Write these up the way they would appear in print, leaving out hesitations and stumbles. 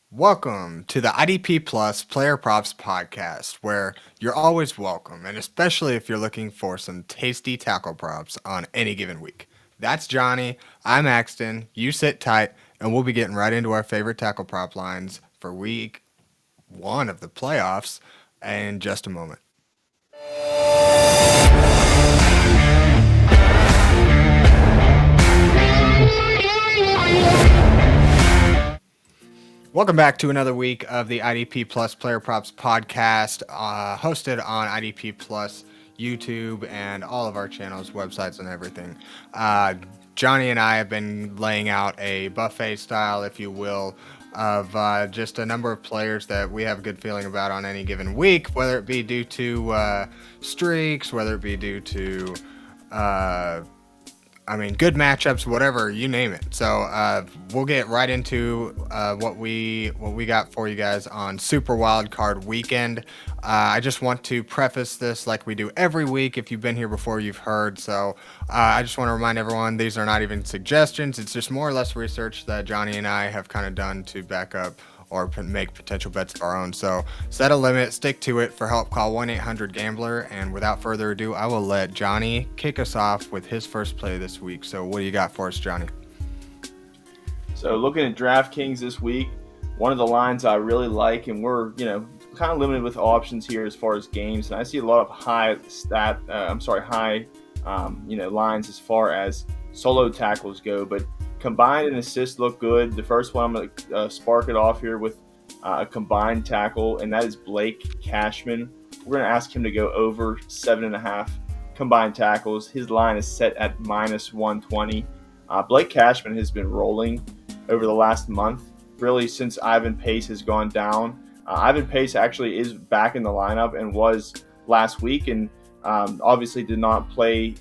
Welcome to the IDP Plus Player Props Podcast, where you're always welcome, and especially if you're looking for some tasty tackle props on any given week. That's Johnny, I'm Axton, you sit tight, and we'll be getting right into our favorite tackle prop lines for week one of the playoffs in just a moment. Welcome back to another week of the IDP Plus Player Props Podcast, hosted on IDP Plus YouTube and all of our channels, websites, and everything. Johnny and I have been laying out a buffet style, if you will, of just a number of players that we have a good feeling about on any given week, whether it be due to streaks, whether it be due to good matchups, whatever, you name it. So we'll get right into what we got for you guys on Super Wild Card Weekend. I just want to preface this like we do every week. If you've been here before, you've heard. So I just want to remind everyone these are not even suggestions. It's just more or less research that Johnny and I have kind of done to back up or make potential bets of our own. So set a limit, stick to it. For help, call 1-800-GAMBLER. And without further ado, I will let Johnny kick us off with his first play this week. So what do you got for us, Johnny? So looking at DraftKings this week, one of the lines I really like, and we're kind of limited with options here as far as games, and I see a lot of high lines as far as solo tackles go, but combined and assists look good. The first one, I'm going to spark it off here with a combined tackle, and that is Blake Cashman. We're going to ask him to go over 7.5 combined tackles. His line is set at -120. Blake Cashman has been rolling over the last month, really since Ivan Pace has gone down. Ivan Pace actually is back in the lineup and was last week, and obviously did not play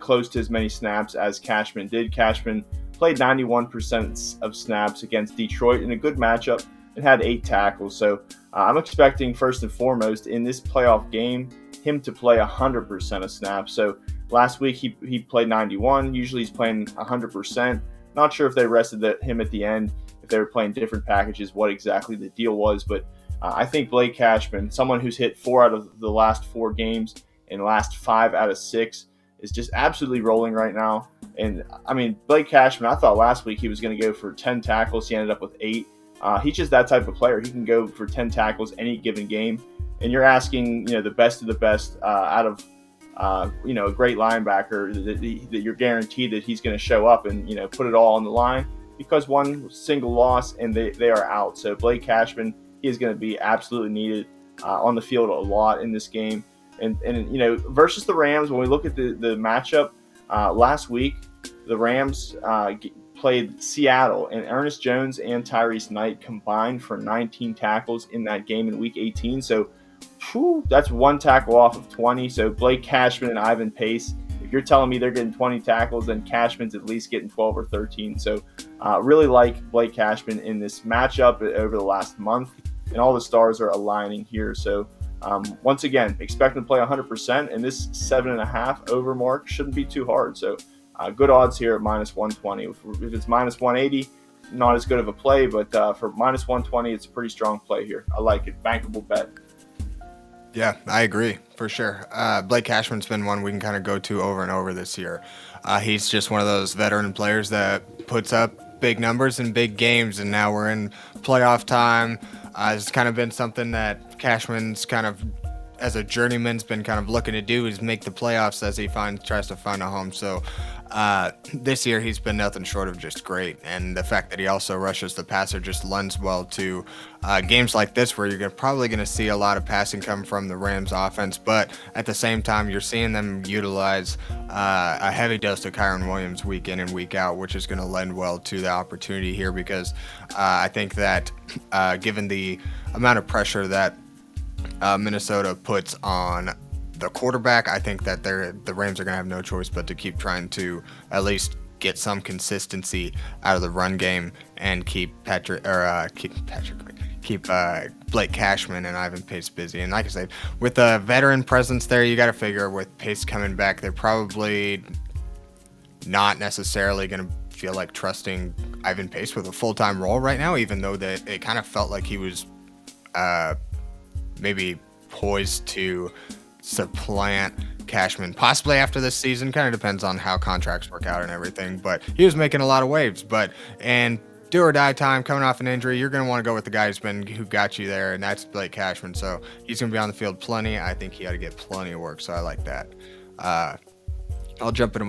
close to as many snaps as Cashman did. Cashman played 91% of snaps against Detroit in a good matchup and had 8 tackles. So I'm expecting, first and foremost, in this playoff game, him to play 100% of snaps. So last week he played 91. Usually he's playing 100%. Not sure if they rested him at the end, if they were playing different packages, what exactly the deal was. But I think Blake Cashman, someone who's hit 4 out of the last 4 games and last 5 out of 6, is just absolutely rolling right now. And I mean, Blake Cashman, I thought last week he was going to go for 10 tackles. He ended up with 8. He's just that type of player. He can go for 10 tackles any given game. And you're asking, the best of the best out of, a great linebacker that you're guaranteed that he's going to show up and, put it all on the line, because one single loss and they are out. So Blake Cashman, he is going to be absolutely needed on the field a lot in this game. And versus the Rams, when we look at the matchup last week, the Rams played Seattle, and Ernest Jones and Tyrese Knight combined for 19 tackles in that game in Week 18. So that's 1 tackle off of 20. So Blake Cashman and Ivan Pace, if you're telling me they're getting 20 tackles, then Cashman's at least getting 12 or 13. So really like Blake Cashman in this matchup over the last month, and all the stars are aligning here. So once again, expect him to play 100%, and this 7.5 over mark shouldn't be too hard. So good odds here at -120. If it's -180, not as good of a play, but for -120, it's a pretty strong play here. I like it. Bankable bet. Yeah, I agree for sure. Blake Cashman's been one we can kind of go to over and over this year. He's just one of those veteran players that puts up big numbers in big games, and now we're in playoff time. It's kind of been something that Cashman's kind of, as a journeyman's, been kind of looking to do, is make the playoffs as he tries to find a home. So this year he's been nothing short of just great, and the fact that he also rushes the passer just lends well to games like this, where you're probably going to see a lot of passing come from the Rams offense, but at the same time you're seeing them utilize a heavy dose of Kyren Williams week in and week out, which is going to lend well to the opportunity here, because I think that given the amount of pressure that Minnesota puts on the quarterback, I think that the Rams are going to have no choice but to keep trying to at least get some consistency out of the run game and keep Blake Cashman and Ivan Pace busy. And like I said, with a veteran presence there, you got to figure with Pace coming back, they're probably not necessarily going to feel like trusting Ivan Pace with a full-time role right now, even though that it kind of felt like he was maybe poised to supplant Cashman possibly after this season. Kind of depends on how contracts work out and everything, but he was making a lot of waves. And do or die time, coming off an injury, you're going to want to go with the guy who got you there, and that's Blake Cashman. So he's going to be on the field plenty. I think he ought to get plenty of work, so I like that. I'll jump into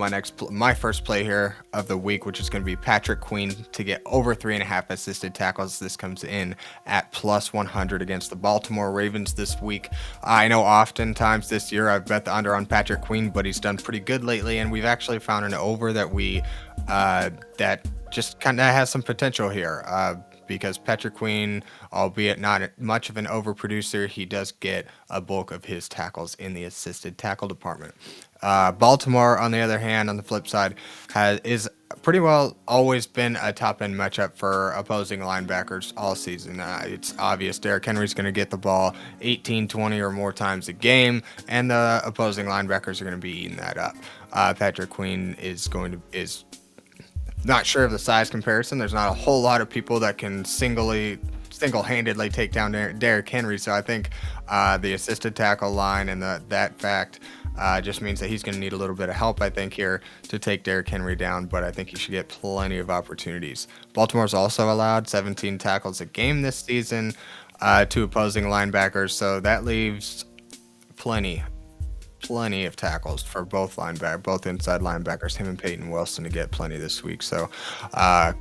my first play here of the week, which is going to be Patrick Queen to get over 3.5 assisted tackles. This comes in at plus 100 against the Baltimore Ravens this week. I know oftentimes this year I've bet the under on Patrick Queen, but he's done pretty good lately, and we've actually found an over that just kind of has some potential here. Because Patrick Queen, albeit not much of an overproducer, he does get a bulk of his tackles in the assisted tackle department. Baltimore, on the other hand, on the flip side, is pretty well always been a top-end matchup for opposing linebackers all season. It's obvious Derrick Henry's going to get the ball 18, 20 or more times a game, and the opposing linebackers are going to be eating that up. Patrick Queen is not sure of the size comparison. There's not a whole lot of people that can single-handedly take down Derrick Henry. So I think the assisted tackle line and that fact just means that he's going to need a little bit of help, I think, here to take Derrick Henry down. But I think he should get plenty of opportunities. Baltimore's also allowed 17 tackles a game this season to opposing linebackers. So that leaves plenty of tackles for both inside linebackers, him and Peyton Wilson, to get plenty this week. So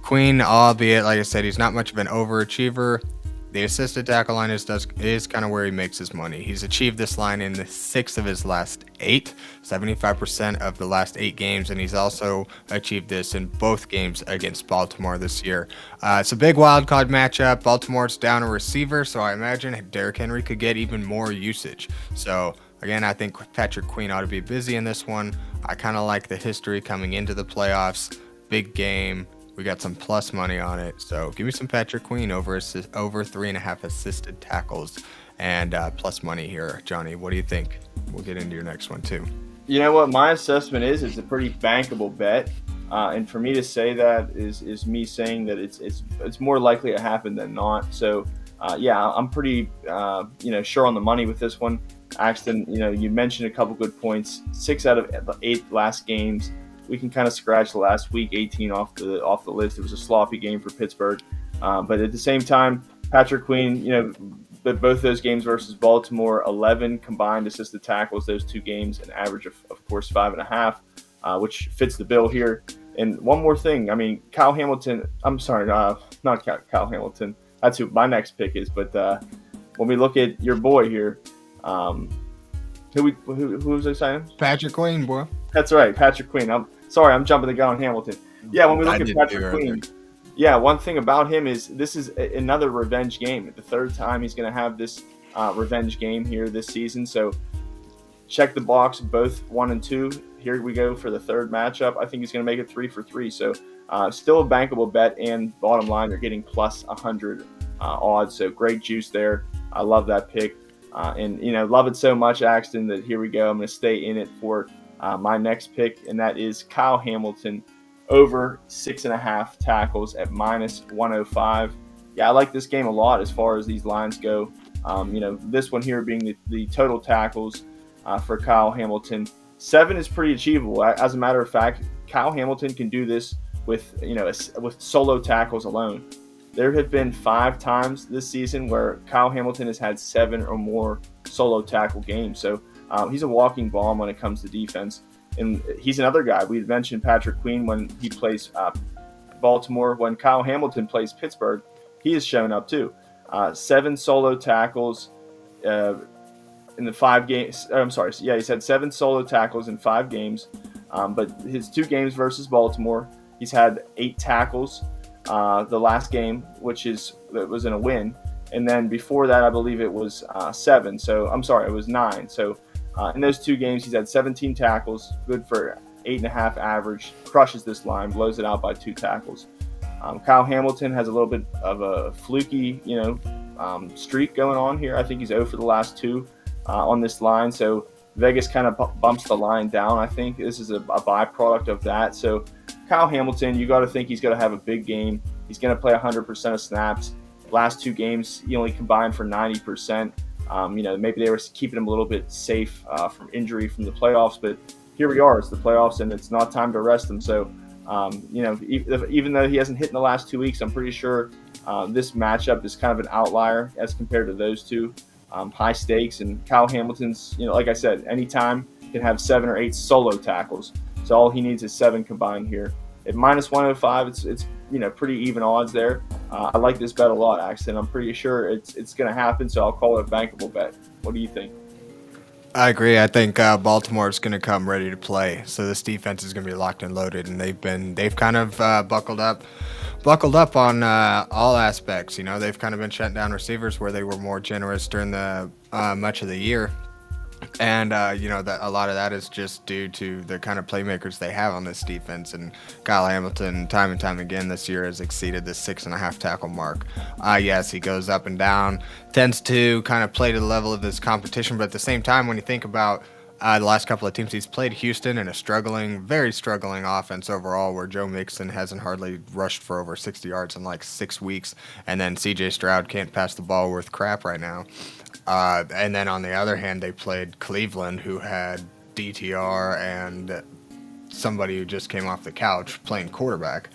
Queen, albeit, like I said, he's not much of an overachiever. The assisted tackle line is kind of where he makes his money. He's achieved this line in the 6 of his last 8, 75% of the last 8 games, and he's also achieved this in both games against Baltimore this year. It's a big wild card matchup. Baltimore's down a receiver, so I imagine Derrick Henry could get even more usage. So again, I think Patrick Queen ought to be busy in this one. I kind of like the history coming into the playoffs. Big game. We got some plus money on it. So give me some Patrick Queen over 3.5 assisted tackles and plus money here. Johnny, what do you think? We'll get into your next one too. You know what? My assessment is it's a pretty bankable bet. And for me to say that is me saying that it's more likely to happen than not. So yeah, I'm pretty sure on the money with this one. Axton, you mentioned a couple good points. 6 out of the 8 last games. We can kind of scratch the last week 18 off the list. It was a sloppy game for Pittsburgh, but at the same time, Patrick Queen, both those games versus Baltimore, 11 combined assisted tackles. Those 2 games, an average of course 5.5, which fits the bill here. And one more thing, I mean, Kyle Hamilton. I'm sorry, not Kyle Hamilton. That's who my next pick is. But when we look at your boy here. Who was I saying? Patrick Queen, boy. That's right, Patrick Queen. I'm sorry, I'm jumping the gun on Hamilton. Yeah, when we look at Patrick Queen, one thing about him is this is another revenge game. The third time he's going to have this revenge game here this season. So check the box, both 1 and 2. Here we go for the third matchup. I think he's going to make it 3 for 3. So still a bankable bet, and bottom line, they're getting plus 100 odds. So great juice there. I love that pick. And love it so much, Axton, that here we go. I'm going to stay in it for my next pick, and that is Kyle Hamilton over 6.5 tackles at minus 105. Yeah, I like this game a lot as far as these lines go. This one here being the total tackles for Kyle Hamilton. 7 is pretty achievable. As a matter of fact, Kyle Hamilton can do this with solo tackles alone. There have been 5 times this season where Kyle Hamilton has had 7 or more solo tackle games. So he's a walking bomb when it comes to defense. And he's another guy. We mentioned Patrick Queen when he plays Baltimore. When Kyle Hamilton plays Pittsburgh, he has shown up too. 7 solo tackles in the 5 games. I'm sorry. Yeah, he's had 7 solo tackles in 5 games. But his 2 games versus Baltimore, he's had 8 tackles. The last game, that was in a win, and then before that, I believe it was 7. So I'm sorry, it was 9. So in those 2 games, he's had 17 tackles, good for 8.5 average. Crushes this line, blows it out by 2 tackles. Kyle Hamilton has a little bit of a fluky, streak going on here. I think he's 0 for the last 2 on this line. So Vegas kind of bumps the line down. I think this is a byproduct of that. So Kyle Hamilton, you got to think he's going to have a big game. He's going to play 100% of snaps. Last 2 games, he only combined for 90%. Maybe they were keeping him a little bit safe from injury from the playoffs, but here we are. It's the playoffs, and it's not time to rest him. So, even though he hasn't hit in the last 2 weeks, I'm pretty sure this matchup is kind of an outlier as compared to those two. High stakes, and Kyle Hamilton's, like I said, anytime can have 7 or 8 solo tackles. So all he needs is 7 combined here. At -105, it's pretty even odds there. I like this bet a lot, Axton. I'm pretty sure it's going to happen, so I'll call it a bankable bet. What do you think? I agree. I think Baltimore is going to come ready to play. So this defense is going to be locked and loaded, and they've kind of buckled up on all aspects. They've kind of been shutting down receivers where they were more generous during the much of the year. And, that a lot of that is just due to the kind of playmakers they have on this defense. And Kyle Hamilton, time and time again this year, has exceeded the 6.5 tackle mark. Yes, he goes up and down, tends to kind of play to the level of his competition. But at the same time, when you think about the last couple of teams, he's played Houston in a very struggling offense overall, where Joe Mixon hasn't hardly rushed for over 60 yards in like 6 weeks. And then C.J. Stroud can't pass the ball worth crap right now. And then on the other hand, they played Cleveland, who had DTR and somebody who just came off the couch playing quarterback.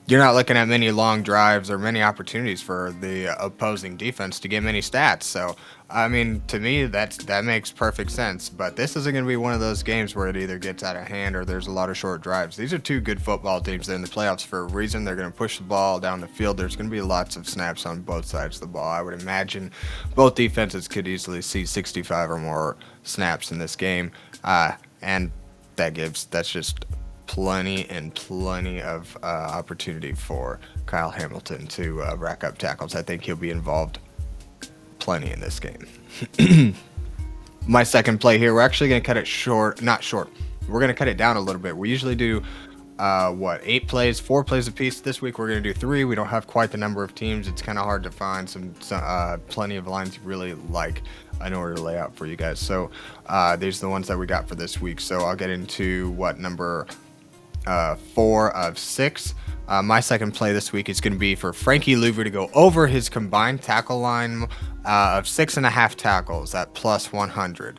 You're not looking at many long drives or many opportunities for the opposing defense to get many stats. So, to me, that makes perfect sense. But this isn't going to be one of those games where it either gets out of hand or there's a lot of short drives. These are 2 good football teams. They're in the playoffs for a reason. They're going to push the ball down the field. There's going to be lots of snaps on both sides of the ball. I would imagine both defenses could easily see 65 or more snaps in this game. And that's just plenty of opportunity for Kyle Hamilton to rack up tackles. I think he'll be involved plenty in this game. My second play here, we're actually going to cut it short. Not short. We're going to cut it down a little bit. We usually do 8 plays, 4 plays apiece. This week we're going to do 3. We don't have quite the number of teams. It's kind of hard to find some plenty of lines you really like in order to lay out for you guys. So these are the ones that we got for this week. So I'll get into number 4 of 6. My second play this week is going to be for Frankieluvu to go over his combined tackle line of 6.5 tackles at +100.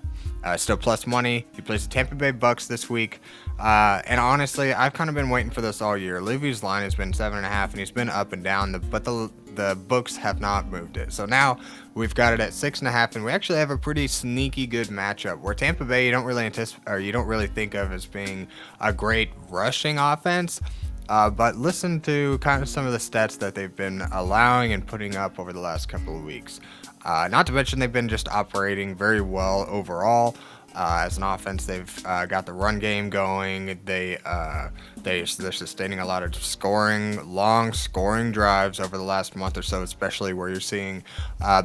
Still plus money. He plays the Tampa Bay Bucks this week. And honestly, I've kind of been waiting for this all year. Luvu's line has been 7.5, and he's been up and down, but the books have not moved it. So now we've got it at 6.5, and we actually have a pretty sneaky good matchup where Tampa Bay you don't really think of as being a great rushing offense. But listen to kind of some of the stats that they've been allowing and putting up over the last couple of weeks. Not to mention they've been just operating very well overall. As an offense, they've got the run game going. They're sustaining a lot of long scoring drives over the last month or so, especially where you're seeing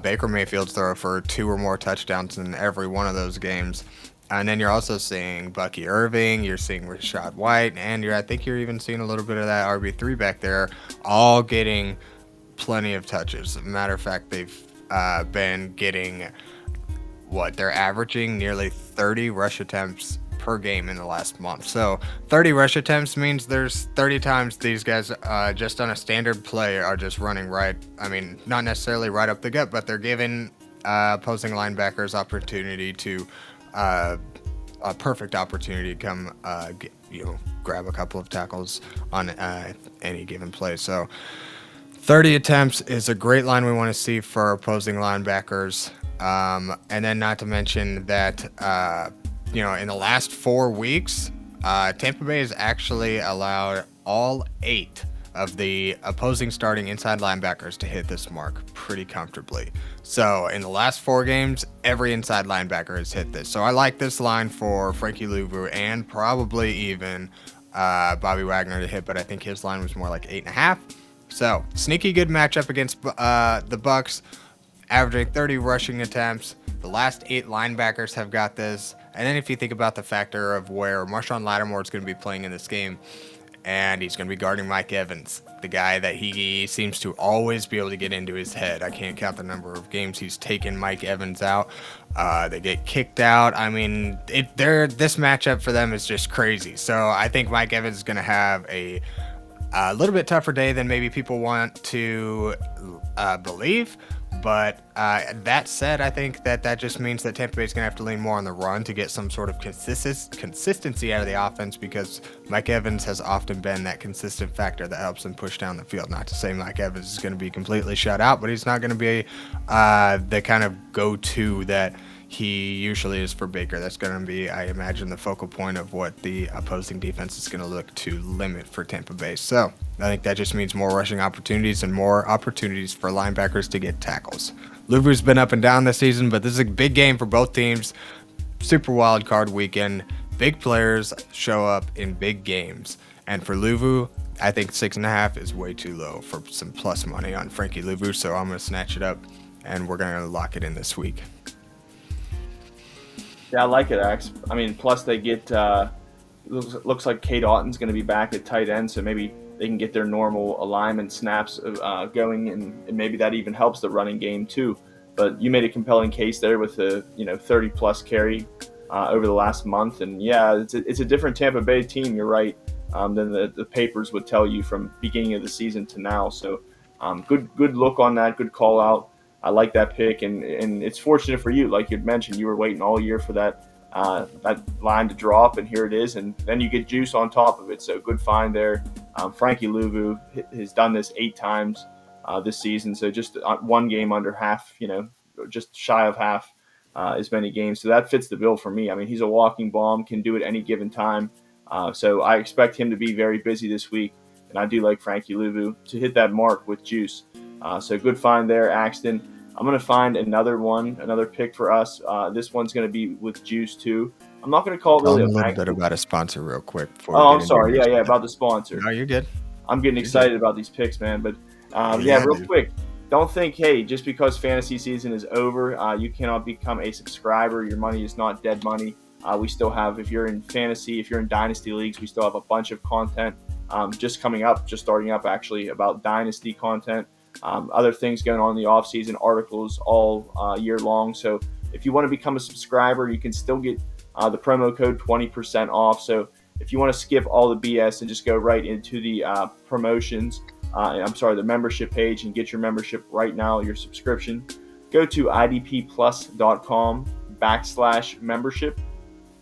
Baker Mayfield throw for 2 or more touchdowns in every one of those games. And then you're also seeing Bucky Irving, you're seeing Rashad White, and I think you're even seeing a little bit of that RB3 back there, all getting plenty of touches. As a matter of fact, they've been getting they're averaging nearly 30 rush attempts per game in the last month. So 30 rush attempts means there's 30 times these guys just on a standard play are just running right. Not necessarily right up the gut, but they're giving opposing linebackers opportunity to a perfect opportunity to come grab a couple of tackles on any given play. So 30 attempts is a great line we want to see for opposing linebackers. And then not to mention that, in the last 4 weeks, Tampa Bay has actually allowed all 8 of the opposing starting inside linebackers to hit this mark pretty comfortably. So in the last 4 games, every inside linebacker has hit this. So I like this line for Frankieluvu and probably even Bobby Wagner to hit, but I think his line was more like 8.5. So sneaky good matchup against the Bucks. Averaging 30 rushing attempts. The last 8 linebackers have got this. And then if you think about the factor of where Marshawn Lattimore is going to be playing in this game, and he's going to be guarding Mike Evans, the guy that he seems to always be able to get into his head. I can't count the number of games he's taken Mike Evans out. They get kicked out. I mean, this matchup for them is just crazy. So I think Mike Evans is going to have a little bit tougher day than maybe people want to believe. But that said, I think that just means that Tampa Bay is going to have to lean more on the run to get some sort of consistency out of the offense, because Mike Evans has often been that consistent factor that helps them push down the field. Not to say Mike Evans is going to be completely shut out, but he's not going to be the kind of go-to that he usually is for Baker. That's going to be, I imagine, the focal point of what the opposing defense is going to look to limit for Tampa Bay. So I think that just means more rushing opportunities and more opportunities for linebackers to get tackles. Luvu's been up and down this season, but this is a big game for both teams. Super wild card weekend. Big players show up in big games. And for Luvu, I think 6.5 is way too low for some plus money on frankieluvu. So I'm going to snatch it up, and we're going to lock it in this week. Yeah, I like it, Axe. I mean, plus they get looks like Kate Otten's going to be back at tight end, so maybe they can get their normal alignment snaps going, and maybe that even helps the running game too. But you made a compelling case there with the 30-plus carry over the last month, and yeah, it's a different Tampa Bay team. You're right, than the papers would tell you from beginning of the season to now. So good look on that, good call out. I like that pick, and it's fortunate for you. Like you'd mentioned, you were waiting all year for that line to drop, and here it is, and then you get juice on top of it. So good find there. frankieluvu has done this 8 times this season, so just one game under half, just shy of half as many games. So that fits the bill for me. I mean, he's a walking bomb, can do it any given time. So I expect him to be very busy this week, and I do like frankieluvu to hit that mark with juice. So good find there, Axton. I'm going to find another pick for us. This one's going to be with juice too. I'm not going to call it really a little bit about a sponsor real quick. I'm sorry. Yeah, about the sponsor. No, you're good. I'm getting excited about these picks, man. But real quick, don't think, hey, just because fantasy season is over, you cannot become a subscriber. Your money is not dead money. We still have, if you're in fantasy, if you're in dynasty leagues, we still have a bunch of content just starting up actually, about dynasty content. Other things going on in the off season, articles all year long. So if you want to become a subscriber, you can still get the promo code 20% off. So if you want to skip all the BS and just go right into the the membership page and get your membership right now, your subscription, go to idpplus.com/membership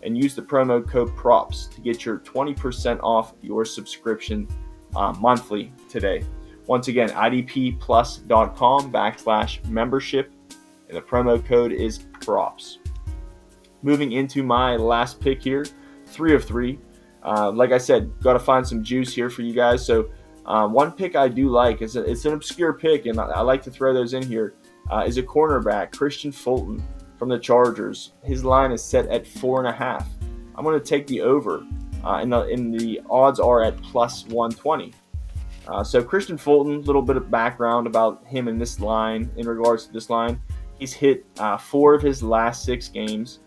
and use the promo code PROPS to get your 20% off your subscription monthly today. Once again, idpplus.com/membership, and the promo code is PROPS. Moving into my last pick here, 3 of 3. Like I said, got to find some juice here for you guys. So one pick I do like, it's an obscure pick, and I like to throw those in here, is a cornerback, Kristianfulton from the Chargers. His line is set at 4.5. I'm going to take the over, and the odds are at plus 120. So Kristianfulton, a little bit of background about him in this line, in regards to this line. He's hit 4 of his last 6 games.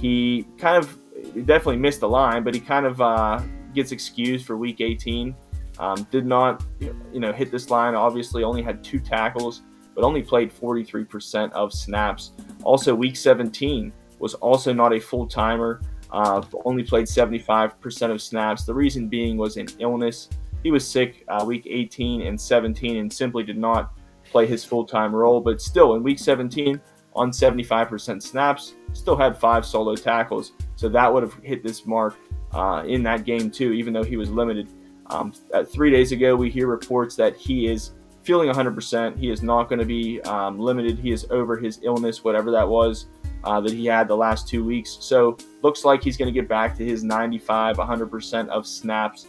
He definitely missed the line, but he kind of gets excused for week 18. Did not hit this line, obviously only had 2 tackles, but only played 43% of snaps. Also, week 17 was also not a full-timer, only played 75% of snaps. The reason being was an illness. He was sick week 18 and 17 and simply did not play his full-time role. But still, in week 17, on 75% snaps, still had 5 solo tackles. So that would have hit this mark in that game too, even though he was limited. 3 days ago, we hear reports that he is feeling 100%. He is not going to be limited. He is over his illness, whatever that was, that he had the last 2 weeks. So looks like he's going to get back to his 95, 100% of snaps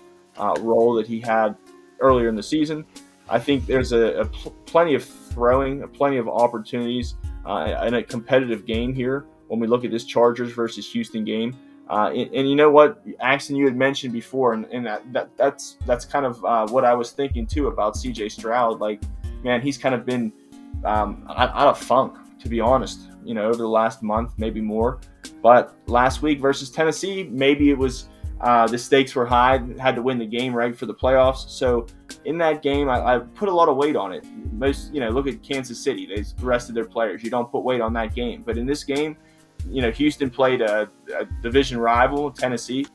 role that he had earlier in the season. I think there's plenty of throwing, plenty of opportunities in a competitive game here when we look at this Chargers versus Houston game. And you know what, Axton, you had mentioned before, and that's kind of what I was thinking too about C.J. Stroud. Like, man, he's kind of been out of funk, to be honest, over the last month, maybe more. But last week versus Tennessee, maybe it was The stakes were high, had to win the game right for the playoffs. So in that game, I put a lot of weight on it. Look at Kansas City; they rested their players. You don't put weight on that game. But in this game, Houston played a division rival, Tennessee.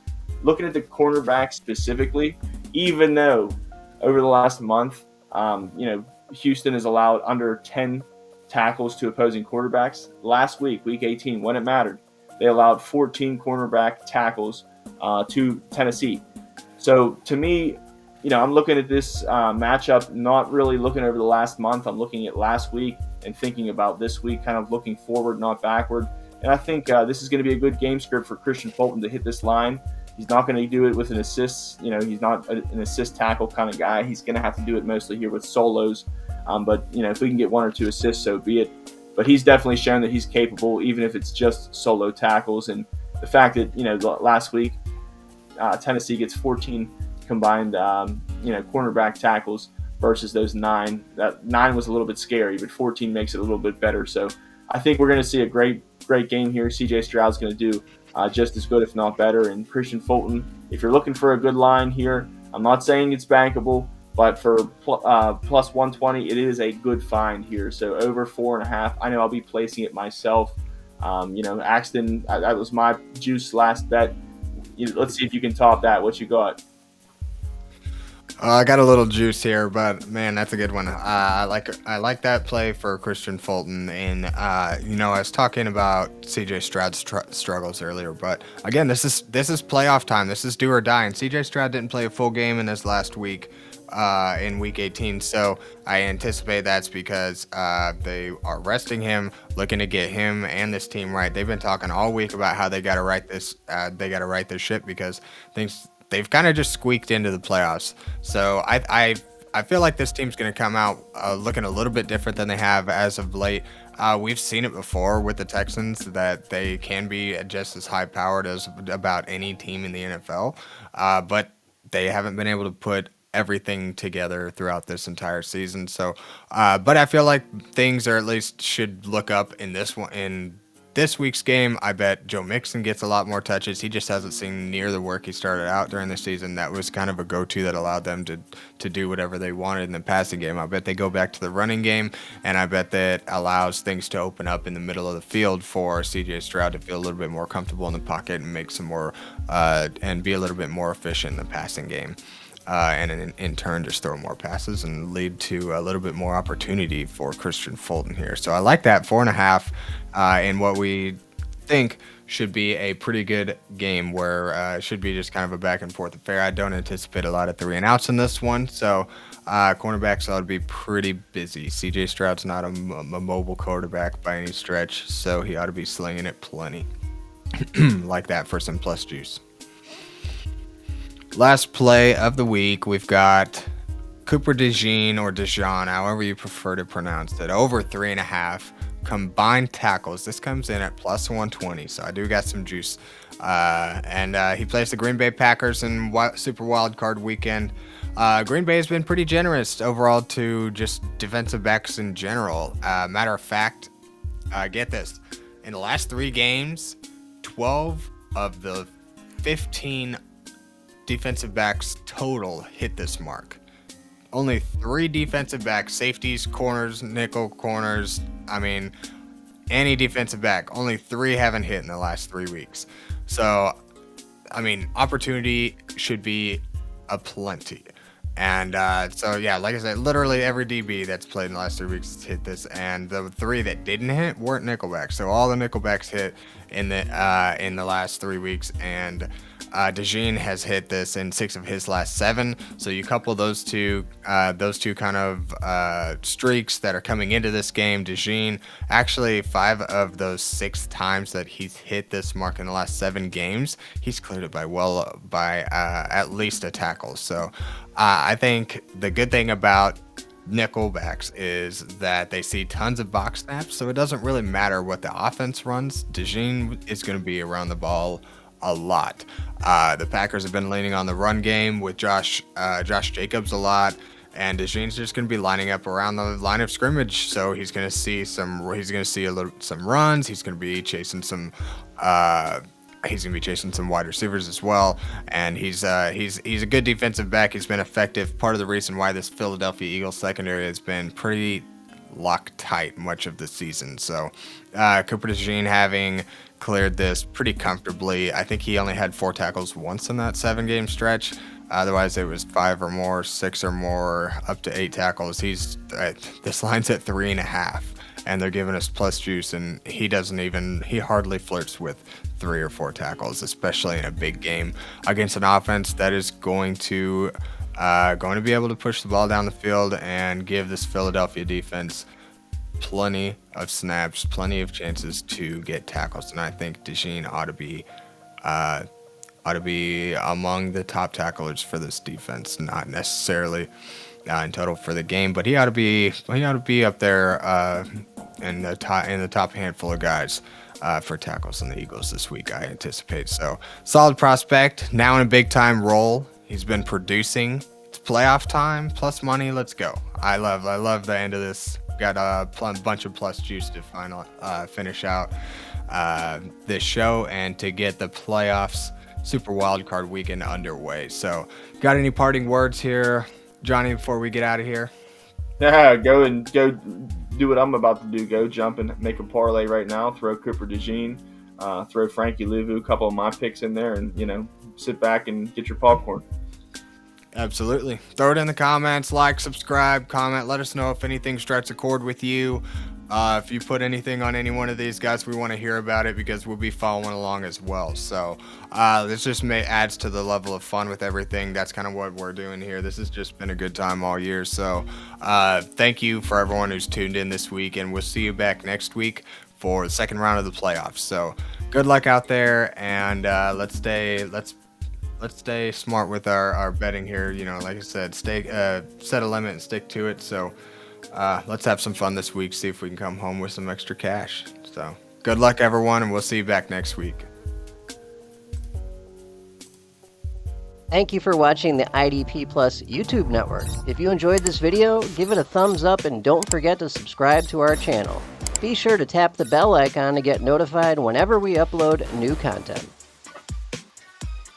Looking at the cornerback specifically, even though over the last month, Houston has allowed under 10 tackles to opposing quarterbacks. Last week, week 18, when it mattered, they allowed 14 cornerback tackles to Tennessee. So to me, I'm looking at this matchup, not really looking over the last month. I'm looking at last week and thinking about this week, kind of looking forward, not backward. And I think this is going to be a good game script for Kristianfulton to hit this line. He's not going to do it with an assist. He's not an assist tackle kind of guy. He's going to have to do it mostly here with solos. But if we can get 1 or 2 assists, so be it. But he's definitely shown that he's capable, even if it's just solo tackles. And the fact that, last week, Tennessee gets 14 combined, cornerback tackles versus those 9. That 9 was a little bit scary, but 14 makes it a little bit better. So I think we're going to see a great game here. CJ Stroud's going to do just as good, if not better. And Kristianfulton, if you're looking for a good line here, I'm not saying it's bankable, but for plus 120, it is a good find here. So over 4.5. I know I'll be placing it myself. Axton, that was my juice last bet. Let's see if you can top that. What you got? I got a little juice here, but man, that's a good one. I like that play for Kristianfulton, and I was talking about CJ Stroud's struggles earlier, but again, this is playoff time. This is do or die, and CJ Stroud didn't play a full game in this last week, in week 18, so I anticipate that's because they are resting him, looking to get him and this team right. They've been talking all week about how they got to right this ship because they've kind of just squeaked into the playoffs. So I feel like this team's going to come out looking a little bit different than they have as of late. We've seen it before with the Texans that they can be just as high powered as about any team in the NFL, but they haven't been able to put everything together throughout this entire season. So, but I feel like things are at least should look up in this one. In this week's game, I bet Joe Mixon gets a lot more touches. He just hasn't seen near the work he started out during the season. That was kind of a go-to that allowed them to do whatever they wanted in the passing game. I bet they go back to the running game, and I bet that allows things to open up in the middle of the field for CJ Stroud to feel a little bit more comfortable in the pocket and make some more and be a little bit more efficient in the passing game. And in turn just throw more passes and lead to a little bit more opportunity for Kristianfulton here. So I like that 4.5 in what we think should be a pretty good game where it should be just kind of a back and forth affair. I don't anticipate a lot of 3 and outs in this one, so cornerbacks ought to be pretty busy. CJ Stroud's not a mobile quarterback by any stretch, so he ought to be slinging it plenty. Like that for some plus juice. Last play of the week, we've got cooperdejean or Dejean, however you prefer to pronounce it, over 3.5 combined tackles. This comes in at plus 120, so I do got some juice. And he plays the Green Bay Packers in Super Wild Card Weekend. Green Bay has been pretty generous overall to just defensive backs in general. Matter of fact, get this, in the last 3 games, 12 of the 15 defensive backs total hit this mark. Only 3 defensive backs, safeties, corners, nickel corners, any defensive back, only 3 haven't hit in the last 3 weeks. So, opportunity should be aplenty. And so, yeah, like I said, literally every DB that's played in the last 3 weeks hit this, and the 3 that didn't hit weren't nickelbacks. So all the nickelbacks hit in the last 3 weeks, and Dejean has hit this in 6 of his last 7. So you couple those two kind of streaks that are coming into this game. Dejean, actually 5 of those 6 times that he's hit this mark in the last 7 games, he's cleared it by at least a tackle. So I think the good thing about nickelbacks is that they see tons of box snaps, so it doesn't really matter what the offense runs. Dejean is going to be around the ball a lot. The Packers have been leaning on the run game with Josh Jacobs a lot, and Dejean's just going to be lining up around the line of scrimmage. So he's going to see some runs. He's going to be chasing some He's going to be chasing some wide receivers as well, and he's a good defensive back. He's been effective. Part of the reason why this Philadelphia Eagles secondary has been pretty Loctite much of the season. So cooperdejean having cleared this pretty comfortably. I think he only had 4 tackles once in that 7-game stretch. Otherwise, it was 5 or more, 6 or more, up to 8 tackles. This line's at 3.5, and they're giving us plus juice, and he hardly flirts with 3 or 4 tackles, especially in a big game against an offense that is going to be able to push the ball down the field and give this Philadelphia defense plenty of snaps, plenty of chances to get tackles. And I think DeJean ought to be among the top tacklers for this defense, not necessarily in total for the game, but he ought to be up there in the top handful of guys for tackles in the Eagles this week, I anticipate. So solid prospect, now in a big time role. He's been producing. It's playoff time, plus money. Let's go. I love the end of this. Got a bunch of plus juice to finish out this show and to get the playoffs Super Wildcard weekend underway. So, got any parting words here, Johnny, before we get out of here? Yeah, go do what I'm about to do. Go jump and make a parlay right now. Throw cooperdejean, throw frankieluvu, a couple of my picks in there, and sit back and get your popcorn. Absolutely. Throw it in the comments, like, subscribe, comment. Let us know if anything strikes a chord with you. If you put anything on any one of these guys, we want to hear about it because we'll be following along as well. So this just adds to the level of fun with everything. That's kind of what we're doing here. This has just been a good time all year. So thank you for everyone who's tuned in this week, and we'll see you back next week for the second round of the playoffs. So good luck out there, and let's stay smart with our betting here. Like I said, set a limit and stick to it. So let's have some fun this week, see if we can come home with some extra cash. So good luck, everyone, and we'll see you back next week. Thank you for watching the IDP Plus YouTube network. If you enjoyed this video, give it a thumbs up and don't forget to subscribe to our channel. Be sure to tap the bell icon to get notified whenever we upload new content.